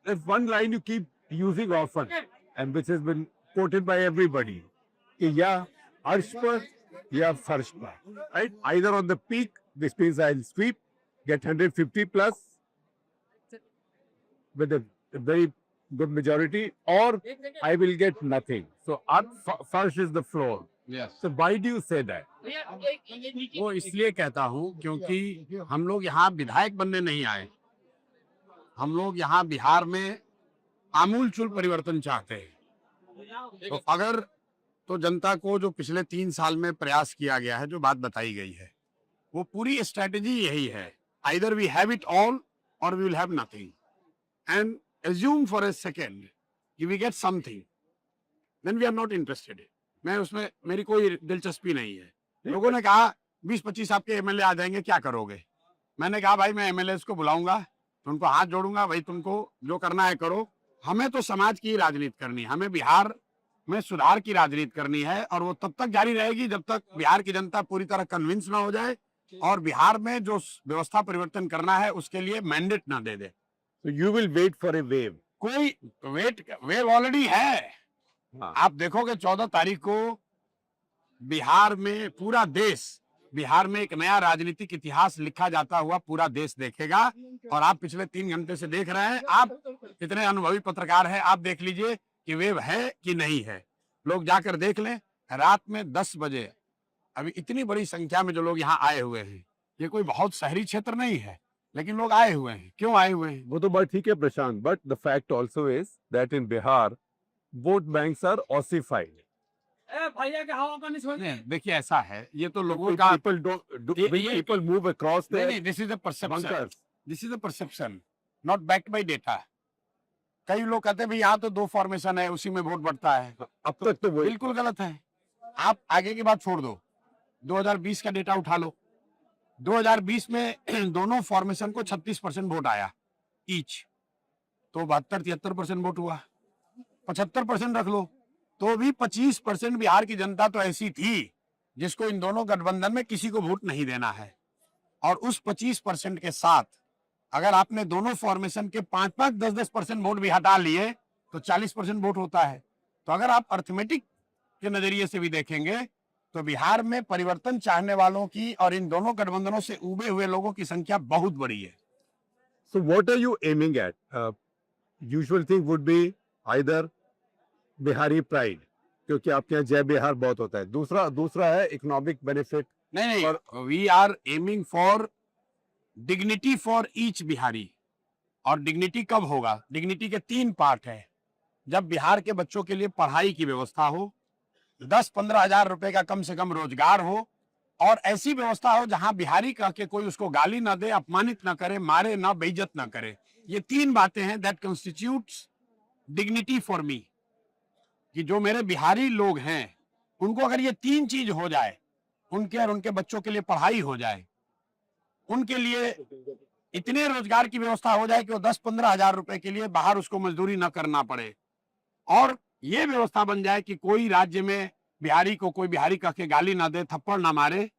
there's one line you keep using often, and which has been quoted by everybody. कि या अर्श पर या फर्श पर, right? Either on the peak, which means I'll sweep, get 150 plus with a very good majority, or I will get nothing. So firsh is the floor. Yes. So why do you say that? वो इसलिए कहता हूँ क्योंकि हम लोग यहाँ विधायक बनने नहीं आए, हम लोग यहाँ बिहार में आमूलचूल परिवर्तन चाहते हैं। तो अगर तो जनता को जो पिछले 3 साल में प्रयास किया गया है, जो बात बताई गई है, वो पूरी स्ट्रेटेजी यही है, either we have it all और we will have nothing, and assume for a second if we get something, then we are not interested. मैं उसमें मेरी कोई दिलचस्पी नहीं है। लोगों ने कहा 20-25 आपके एमएलए आ जाएंगे, क्या करोगे? मैंने कहा भाई मैं एमएलए को बुलाऊंगा, तो उनको हाथ जोड़ूंगा, भाई तुमको जो करना है करो, हमें तो समाज की राजनीति करनी है, हमें बिहार में सुधार की राजनीति करनी है, और वो तब तक जारी रहेगी जब तक बिहार की जनता पूरी तरह कन्विंस ना हो जाए और बिहार में जो व्यवस्था परिवर्तन करना है उसके लिए मैंडेट ना दे दे। So you will wait for a wave. कोई वेव ऑलरेडी है। हाँ. आप देखोगे 14 तारीख को बिहार में पूरा देश, बिहार में एक नया राजनीतिक इतिहास लिखा जाता हुआ पूरा देश देखेगा, और आप पिछले 3 घंटे से देख रहे हैं, आप इतने अनुभवी पत्रकार हैं, आप देख लीजिए कि वेव है कि नहीं है। लोग जाकर देख लें, रात में 10 बजे अभी इतनी बड़ी संख्या में जो लोग यहाँ आए हुए हैं, ये कोई बहुत शहरी क्षेत्र नहीं है, लेकिन लोग आए हुए हैं। क्यों आए हुए हैं? वो तो बात ठीक है Prashant, but the fact also is that in Bihar vote banks are ossified. भैया के हवा का नहीं छोड़ने। देखिए ऐसा है, ये तो लोगों का people move across there. नहीं, this is a perception, bunkers. This is a perception not backed by data. कई लोग कहते हैं भाई यहाँ तो 2 फॉर्मेशन है, उसी में वोट बढ़ता है। अब तक तो वही बिल्कुल गलत है। आप आगे की बात छोड़ दो, 2020 का डेटा उठा लो, 2020 में दोनों फॉर्मेशन को 36% वोट आया ईच, तो 72-73% वोट हुआ। 75% रख लो तो भी 25% बिहार की जनता तो ऐसी थी जिसको इन दोनों गठबंधन में किसी को वोट नहीं देना है, और उस 25% के साथ अगर आपने दोनों फॉर्मेशन के 5-5, 10-10% वोट भी हटा लिए तो 40% वोट होता है। तो अगर आप अर्थमेटिक के नजरिए से भी देखेंगे तो बिहार में परिवर्तन चाहने वालों की और इन दोनों गठबंधनों से उबे हुए लोगों की संख्या बहुत बड़ी है। So what are you aiming at? Usual thing would be either Bihari pride, क्योंकि आपके यहाँ जय बिहार बहुत होता है, दूसरा है इकोनॉमिक बेनिफिट। नहीं, we are aiming for dignity for each Bihari. और डिग्निटी कब होगा? डिग्निटी के 3 पार्ट है। जब बिहार के बच्चों के लिए पढ़ाई की व्यवस्था हो, 10-15 हजार रुपए का कम से कम रोजगार हो, और ऐसी व्यवस्था हो जहां बिहारी कह के कोई उसको गाली ना दे, अपमानित ना करे, मारे ना, बेइज्जत ना करे। ये 3 बातें हैं that constitutes dignity for me, कि जो मेरे बिहारी लोग हैं उनको अगर ये 3 चीज हो जाए, उनके और उनके बच्चों के लिए पढ़ाई हो जाए, उनके लिए इतने रोजगार की व्यवस्था हो जाए कि वो 10-15 हजार रुपए के लिए बाहर उसको मजदूरी ना करना पड़े, और ये व्यवस्था बन जाए कि कोई राज्य में बिहारी को कोई बिहारी कह के गाली ना दे, थप्पड़ ना मारे,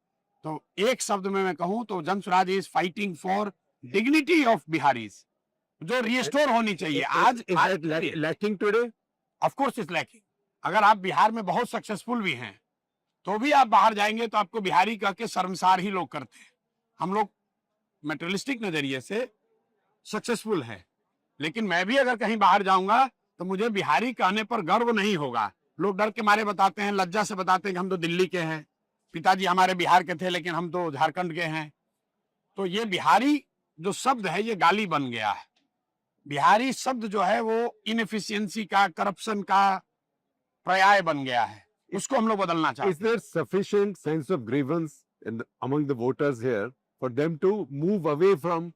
तो एक शब्द में मैं कहूं तो जन Swaraj is fighting for dignity of Bihari's, जो रिस्टोर होनी चाहिए। आज lacking today, of course is lacking. अगर आप बिहार में बहुत सक्सेसफुल भी हैं तो भी आप बाहर जाएंगे तो आपको बिहारी कह के शर्मसार ही लोग करते हैं। हम लोग मेटेरियलिस्टिक नजरिए से सक्सेसफुल हैं, लेकिन मैं भी अगर कहीं बाहर जाऊंगा तो मुझे बिहारी कहने पर गर्व नहीं होगा। लोग डर के मारे बताते हैं, लज्जा से बताते हैं कि हम तो दिल्ली के हैं, पिताजी हमारे बिहार के थे लेकिन हम तो झारखंड के हैं। तो ये बिहारी जो शब्द है ये गाली बन गया है। बिहारी शब्द जो है वो इनएफिशिएंसी का, करप्शन का पर्याय बन गया है, उसको हम लोग बदलना चाहते हैं। Is there sufficient sense of grievance among the voters here for them to move away from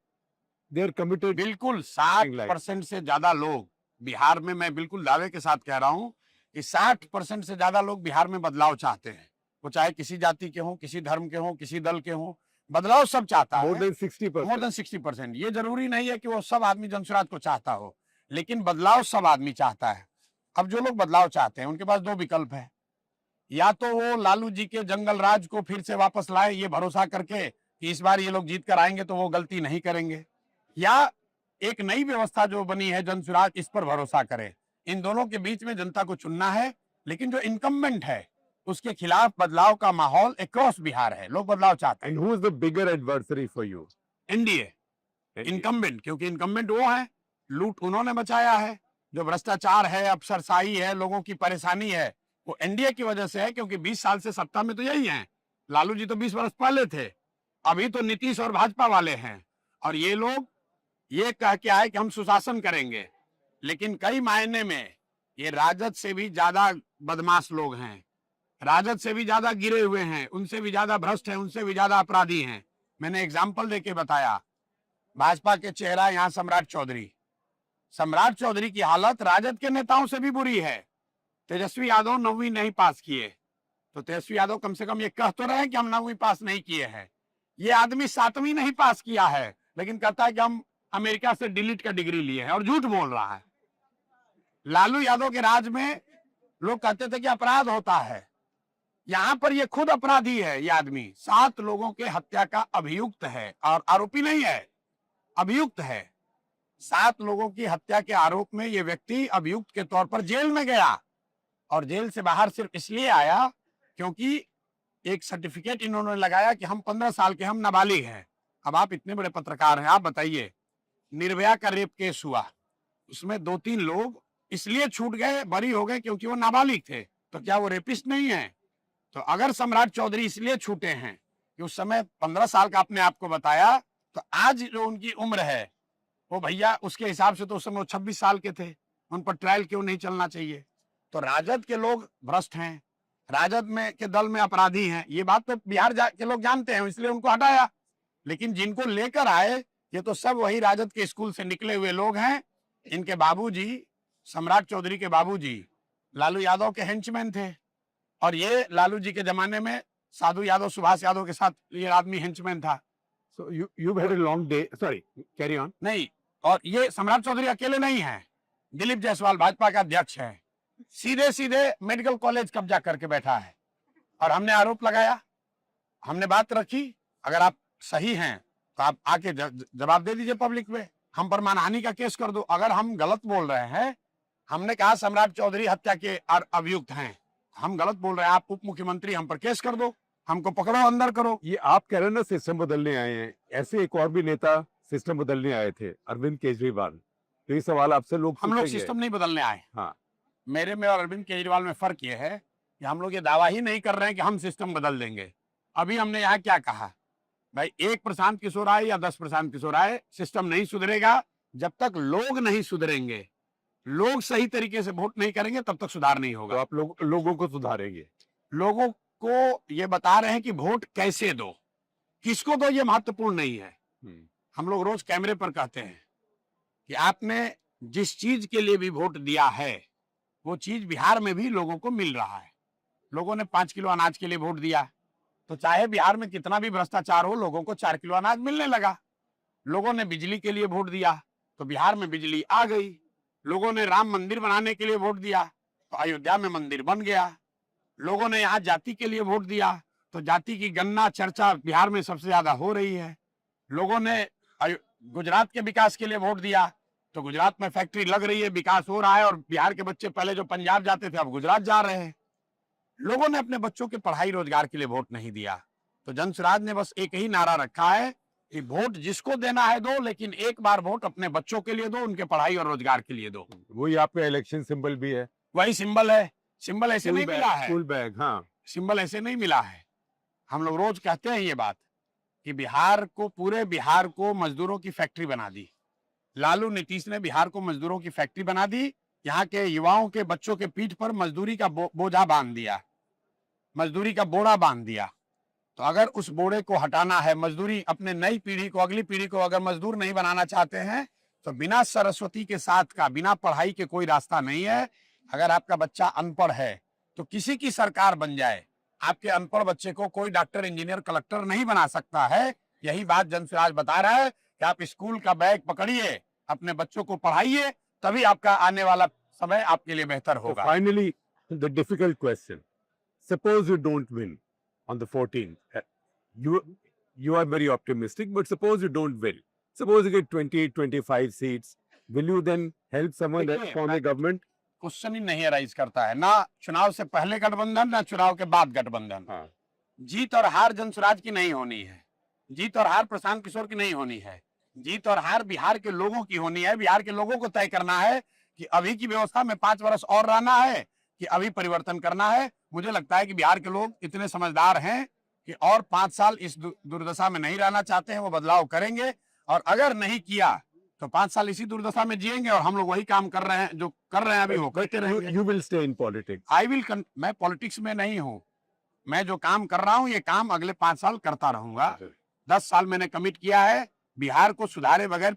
their committed? बिल्कुल 60% से ज्यादा लोग बिहार में, मैं बिल्कुल दावे के साथ कह रहा हूं कि 60% से ज्यादा लोग बिहार में बदलाव चाहते हैं। वो चाहे किसी जाति के हों, किसी धर्म के हों, किसी दल के हों, बदलाव सब चाहता है। More than 60%. More than 60%। ये जरूरी नहीं है कि वो सब आदमी जनस्वराज को चाहता हो, लेकिन बदलाव सब आदमी चाहता है। अब जो लोग बदलाव चाहते हैं उनके पास 2 विकल्प है, या तो वो लालू जी के जंगल राज को फिर से वापस लाए ये भरोसा करके कि इस बार ये लोग जीत कर आएंगे तो वो गलती नहीं करेंगे, या एक नई व्यवस्था जो बनी है जन स्वराज, इस पर भरोसा करें। इन दोनों के बीच में जनता को चुनना है, लेकिन जो इनकम्बेंट है उसके खिलाफ बदलाव का माहौल अक्रॉस बिहार है, लोग बदलाव चाहते हैं। And who is the bigger adversary for you? NDA, incumbent, क्योंकि इनकम्बेंट वो है, लूट उन्होंने बचाया है, जो भ्रष्टाचार है, अफसरशाही है, लोगों की परेशानी है, वो एनडीए की वजह से है, क्योंकि 20 साल से सत्ता में तो यही है। लालू जी तो 20 वर्ष पहले थे, अभी तो नीतीश और भाजपा वाले हैं, और ये लोग ये कह के आए कि हम सुशासन करेंगे, लेकिन कई मायने में ये राजद से भी ज्यादा बदमाश लोग हैं, राजद से भी ज्यादा गिरे हुए हैं, उनसे भी ज्यादा भ्रष्ट हैं, उनसे भी ज्यादा अपराधी हैं। मैंने एग्जाम्पल देके बताया, भाजपा के चेहरा यहाँ सम्राट चौधरी की हालत राजद के नेताओं से भी बुरी है। तेजस्वी यादव 9वीं नहीं पास किए, तो तेजस्वी यादव कम से कम ये कह तो रहे कि हम 9वीं पास नहीं किए हैं। ये आदमी 7वीं नहीं पास किया है, लेकिन कहता है कि हम अमेरिका से डिलीट का डिग्री लिए हैं, और झूठ बोल रहा है। लालू यादव के राज में लोग कहते थे कि अपराध होता है, यहां पर ये खुद अपराधी है। ये आदमी 7 लोगों के हत्या का अभियुक्त है, और आरोपी नहीं है, अभियुक्त है। 7 लोगों की हत्या के आरोप में ये व्यक्ति अभियुक्त के तौर पर जेल में गया, और जेल से बाहर सिर्फ इसलिए आया क्योंकि एक सर्टिफिकेट इन्होंने लगाया कि हम 15 साल के, हम नाबालिग हैं। अब आप इतने बड़े पत्रकार हैं, आप बताइए, निर्भया का रेप केस हुआ, उसमें 2-3 लोग इसलिए छूट गए, बरी हो गए क्योंकि वो नाबालिग थे, तो क्या वो रेपिस्ट नहीं है? तो अगर सम्राट चौधरी इसलिए छूटे हैं कि उस समय 15 साल का आपने आपको बताया, तो आज जो उनकी उम्र है वो भैया उसके हिसाब से तो उस समय वो 26 साल के थे, उन पर ट्रायल क्यों नहीं चलना चाहिए? तो राजद के लोग भ्रष्ट हैं, राजद में के दल में अपराधी हैं, ये बात तो बिहार के लोग जानते हैं, इसलिए उनको हटाया। लेकिन जिनको लेकर आए ये तो सब वही राजद के स्कूल से निकले हुए लोग हैं। इनके बाबूजी, सम्राट चौधरी के बाबूजी लालू यादव के हेंचमैन थे, और ये लालू जी के जमाने में साधु यादव, सुभाष यादव के साथ ये आदमी हेंचमैन था। So you've had a long day. Sorry, carry on. नहीं, और ये सम्राट चौधरी अकेले नहीं है, दिलीप जायसवाल भाजपा का अध्यक्ष है, सीधे सीधे मेडिकल कॉलेज कब्जा करके बैठा है। और हमने आरोप लगाया, हमने बात रखी, अगर आप सही हैं तो आप आके जवाब दे दीजिए पब्लिक में, हम पर मानहानि का केस कर दो। अगर हम गलत बोल रहे हैं, हमने कहा सम्राट चौधरी हत्या के अभियुक्त हैं, हम गलत बोल रहे हैं, आप उप मुख्यमंत्री, हम पर केस कर दो, हमको पकड़ो, अंदर करो। ये आप कह रहे हैं ना सिस्टम बदलने आए हैं, ऐसे एक और भी नेता सिस्टम बदलने आए थे, अरविंद केजरीवाल। तो ये सवाल आपसे लोग हम लोग पूछेंगे। सिस्टम नहीं बदलने आए। हाँ, मेरे में और अरविंद केजरीवाल में फर्क ये है कि हम लोग ये दावा ही नहीं कर रहे हैं कि हम सिस्टम बदल देंगे। अभी हमने यहाँ क्या कहा, भाई 1 प्रशांत किशोर आए या 10 प्रशांत किशोर आए, सिस्टम नहीं सुधरेगा जब तक लोग नहीं सुधरेंगे, लोग सही तरीके से वोट नहीं करेंगे, तब तक सुधार नहीं तो होगा। आप लोगों को सुधारेंगे। लोगों को ये बता रहे हैं कि वोट कैसे दो, किसको दो, ये महत्वपूर्ण नहीं है। हम लोग रोज कैमरे पर कहते हैं कि आपने जिस चीज के लिए भी वोट दिया है वो चीज बिहार में भी लोगों को मिल रहा है। लोगों ने 5 किलो अनाज के लिए वोट दिया, तो चाहे बिहार में कितना भी भ्रष्टाचार हो, लोगों को 4 किलो अनाज मिलने लगा। लोगों ने बिजली के लिए वोट दिया, तो बिहार में बिजली आ गई। लोगों ने राम मंदिर बनाने के लिए वोट दिया, तो अयोध्या में मंदिर बन गया। लोगों ने यहाँ जाति के लिए वोट दिया, तो जाति की गणना चर्चा बिहार में सबसे ज्यादा हो रही है। लोगों ने गुजरात के विकास के लिए वोट दिया, तो गुजरात में फैक्ट्री लग रही है, विकास हो रहा है, और बिहार के बच्चे पहले जो पंजाब जाते थे अब गुजरात जा रहे हैं। लोगों ने अपने बच्चों के पढ़ाई रोजगार के लिए वोट नहीं दिया। तो जन स्वराज ने बस एक ही नारा रखा है कि वोट जिसको देना है दो, लेकिन एक बार वोट अपने बच्चों के लिए दो, उनके पढ़ाई और रोजगार के लिए दो। वही आपका इलेक्शन सिंबल भी है, वही सिंबल है। सिंबल ऐसे नहीं मिला है, स्कूल बैग। हाँ, सिंबल ऐसे नहीं मिला है। हम लोग रोज कहते हैं ये बात कि बिहार को, पूरे बिहार को मजदूरों की फैक्ट्री बना दी। लालू नीतीश ने बिहार को मजदूरों की फैक्ट्री बना दी। यहाँ के युवाओं के बच्चों के पीठ पर मजदूरी का बोझा बांध दिया, मजदूरी का बोरा बांध दिया। तो अगर उस बोरे को हटाना है, मजदूरी अपने नई पीढ़ी को, अगली पीढ़ी को अगर मजदूर नहीं बनाना चाहते हैं, तो बिना सरस्वती के साथ का, बिना पढ़ाई के कोई रास्ता नहीं है। अगर आपका बच्चा अनपढ़ है तो किसी की सरकार बन जाए, आपके अनपढ़ बच्चे को कोई डॉक्टर, इंजीनियर, कलेक्टर नहीं बना सकता है। यही बात जन स्वराज बता रहा है कि आप स्कूल का बैग पकड़िए, अपने बच्चों को पढ़ाइए, तभी आपका आने वाला समय आपके लिए बेहतर होगा। Finally the difficult question, suppose you don't win on the 14th, you are very optimistic, but suppose you don't win, Suppose you get 20, 25 seats. Will you then help someone else देखिए, form a government? क्वेश्चन ही नहीं arise करता है, ना चुनाव से पहले गठबंधन ना चुनाव के बाद गठबंधन। हाँ। जीत और हार जनसुराज की नहीं होनी है, जीत और हार प्रशांत किशोर की नहीं होनी है, जीत और हार बिहार के लोगों की होनी है। बिहार के लोगों को तय करना है कि अभी की व्यवस्था में 5 वर्ष और रहना है कि अभी परिवर्तन करना है। मुझे लगता है कि बिहार के लोग इतने समझदार हैं कि और 5 साल इस दुर्दशा में नहीं रहना चाहते हैं, वो बदलाव करेंगे। और अगर नहीं किया तो 5 साल इसी दुर्दशा में जिएंगे और हम लोग वही काम कर रहे हैं जो कर रहे हैं अभी, वो करते रहेंगे। You will stay in politics. मैं पॉलिटिक्स में नहीं हूँ, मैं जो काम कर रहा हूँ ये काम अगले 5 साल करता रहूंगा। 10 साल मैंने कमिट किया है बिहार को सुधारे बगैर